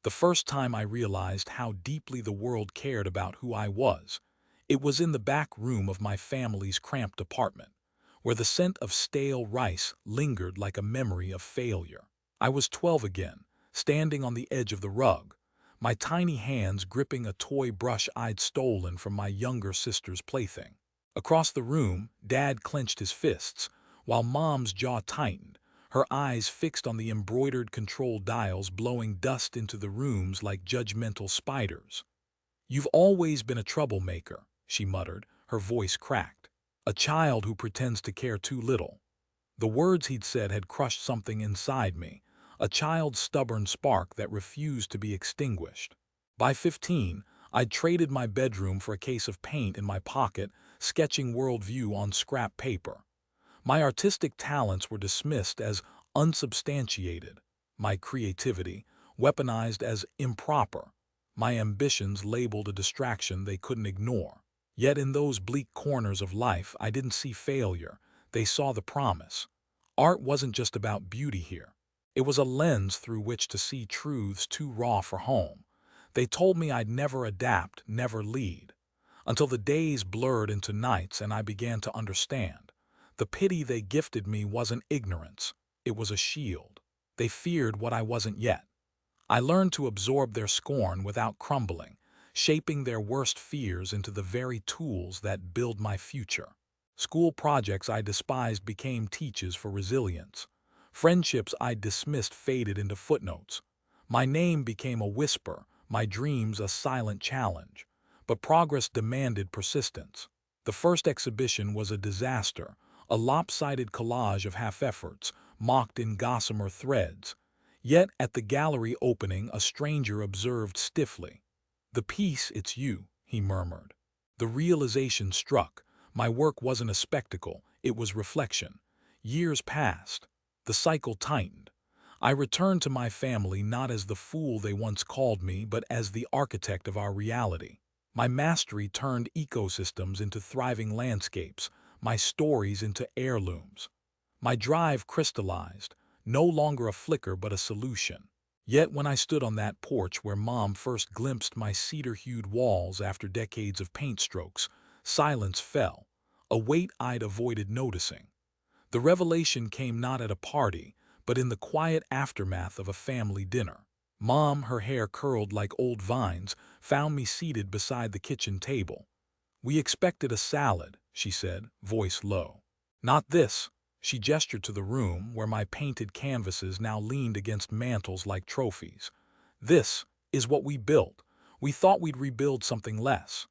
The first time I realized how deeply the world cared about who I was, it was in the back room of my family's cramped apartment, where the scent of stale rice lingered like a memory of failure. I was 12 again, standing on the edge of the rug, my tiny hands gripping a toy brush I'd stolen from my younger sister's plaything. Across the room, Dad clenched his fists, while Mom's jaw tightened, her eyes fixed on the embroidered control dials blowing dust into the rooms like judgmental spiders. "You've always been a troublemaker," she muttered, her voice cracked. "A child who pretends to care too little." The words he'd said had crushed something inside me, a child's stubborn spark that refused to be extinguished. By 15, I'd traded my bedroom for a case of paint in my pocket, sketching worldview on scrap paper. My artistic talents were dismissed as unsubstantiated, my creativity weaponized as improper, my ambitions labeled a distraction they couldn't ignore. Yet in those bleak corners of life, I didn't see failure, they saw the promise. Art wasn't just about beauty here. It was a lens through which to see truths too raw for home. They told me I'd never adapt, never lead. Until the days blurred into nights and I began to understand. The pity they gifted me wasn't ignorance, it was a shield. They feared what I wasn't yet. I learned to absorb their scorn without crumbling, shaping their worst fears into the very tools that build my future. School projects I despised became teachers for resilience. Friendships I dismissed faded into footnotes. My name became a whisper, my dreams a silent challenge. But progress demanded persistence. The first exhibition was a disaster, a lopsided collage of half-efforts, mocked in gossamer threads. Yet at the gallery opening a stranger observed stiffly. "The piece, it's you," he murmured. The realization struck. My work wasn't a spectacle, it was reflection. Years passed. The cycle tightened. I returned to my family not as the fool they once called me, but as the architect of our reality. My mastery turned ecosystems into thriving landscapes, my stories into heirlooms. My drive crystallized, no longer a flicker but a solution. Yet when I stood on that porch where Mom first glimpsed my cedar-hued walls after decades of paint strokes, silence fell, a weight I'd avoided noticing. The revelation came not at a party, but in the quiet aftermath of a family dinner. Mom, her hair curled like old vines, found me seated beside the kitchen table. "We expected a salad," she said, voice low. "Not this." She gestured to the room where my painted canvases now leaned against mantels like trophies. "This is what we built. We thought we'd rebuild something less."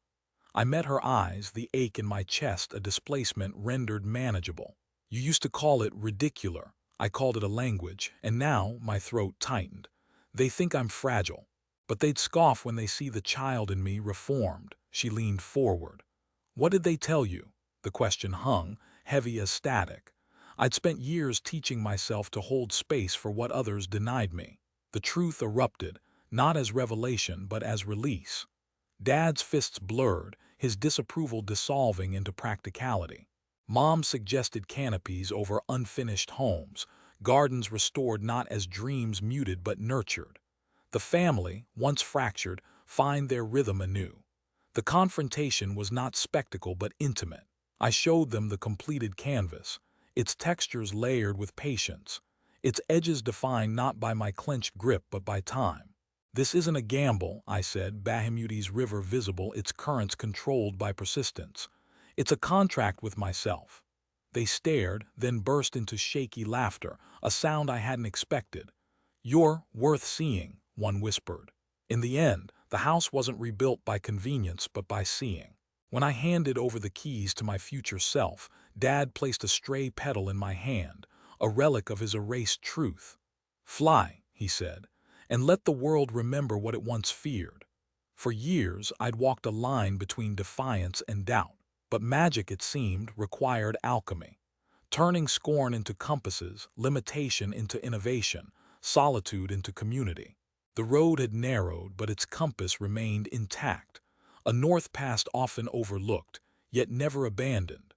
I met her eyes, the ache in my chest a displacement rendered manageable. "You used to call it ridicular. I called it a language, and now," my throat tightened, "they think I'm fragile. But they'd scoff when they see the child in me reformed." She leaned forward. "What did they tell you?" The question hung, heavy as static. I'd spent years teaching myself to hold space for what others denied me. The truth erupted, not as revelation but as release. Dad's fists blurred, his disapproval dissolving into practicality. Mom suggested canopies over unfinished homes, gardens restored not as dreams muted but nurtured. The family, once fractured, find their rhythm anew. The confrontation was not spectacle but intimate. I showed them the completed canvas, its textures layered with patience, its edges defined not by my clenched grip but by time. "This isn't a gamble," I said, Bahimuti's river visible, its currents controlled by persistence. "It's a contract with myself." They stared, then burst into shaky laughter, a sound I hadn't expected. "You're worth seeing," one whispered. In the end, the house wasn't rebuilt by convenience but by seeing. When I handed over the keys to my future self, Dad placed a stray petal in my hand, a relic of his erased truth. "Fly," he said, "and let the world remember what it once feared." For years, I'd walked a line between defiance and doubt, but magic, it seemed, required alchemy. Turning scorn into compasses, limitation into innovation, solitude into community. The road had narrowed, but its compass remained intact, a north past often overlooked, yet never abandoned.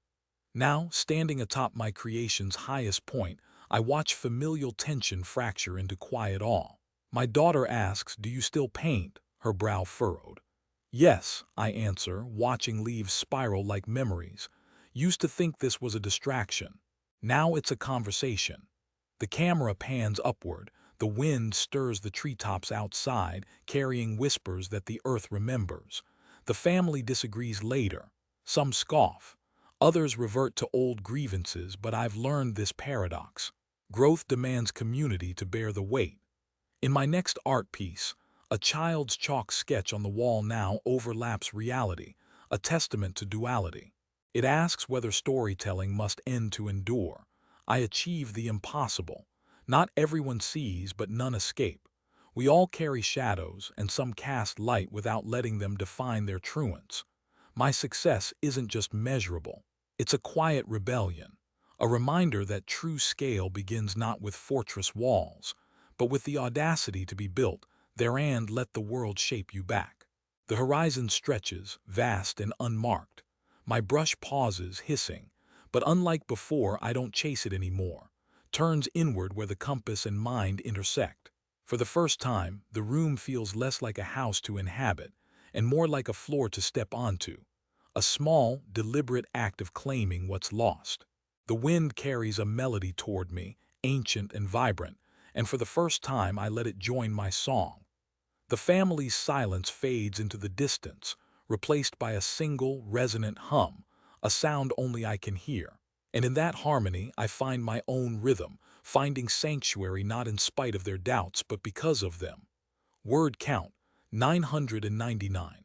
Now, standing atop my creation's highest point, I watch familial tension fracture into quiet awe. My daughter asks, "Do you still paint?" Her brow furrowed. "Yes," I answer, watching leaves spiral like memories. "Used to think this was a distraction. Now it's a conversation." The camera pans upward. The wind stirs the treetops outside, carrying whispers that the earth remembers. The family disagrees later. Some scoff. Others revert to old grievances, but I've learned this paradox. Growth demands community to bear the weight. In my next art piece, a child's chalk sketch on the wall now overlaps reality, a testament to duality. It asks whether storytelling must end to endure. I achieve the impossible. Not everyone sees, but none escape. We all carry shadows, and some cast light without letting them define their truants. My success isn't just measurable. It's a quiet rebellion, a reminder that true scale begins not with fortress walls, but with the audacity to be built there and let the world shape you back. The horizon stretches, vast and unmarked. My brush pauses, hissing, but unlike before, I don't chase it anymore. Turns inward where the compass and mind intersect. For the first time, the room feels less like a house to inhabit and more like a floor to step onto. A small, deliberate act of claiming what's lost. The wind carries a melody toward me, ancient and vibrant, and for the first time I let it join my song. The family's silence fades into the distance, replaced by a single, resonant hum, a sound only I can hear. And in that harmony I find my own rhythm, finding sanctuary not in spite of their doubts but because of them. Word count, 999.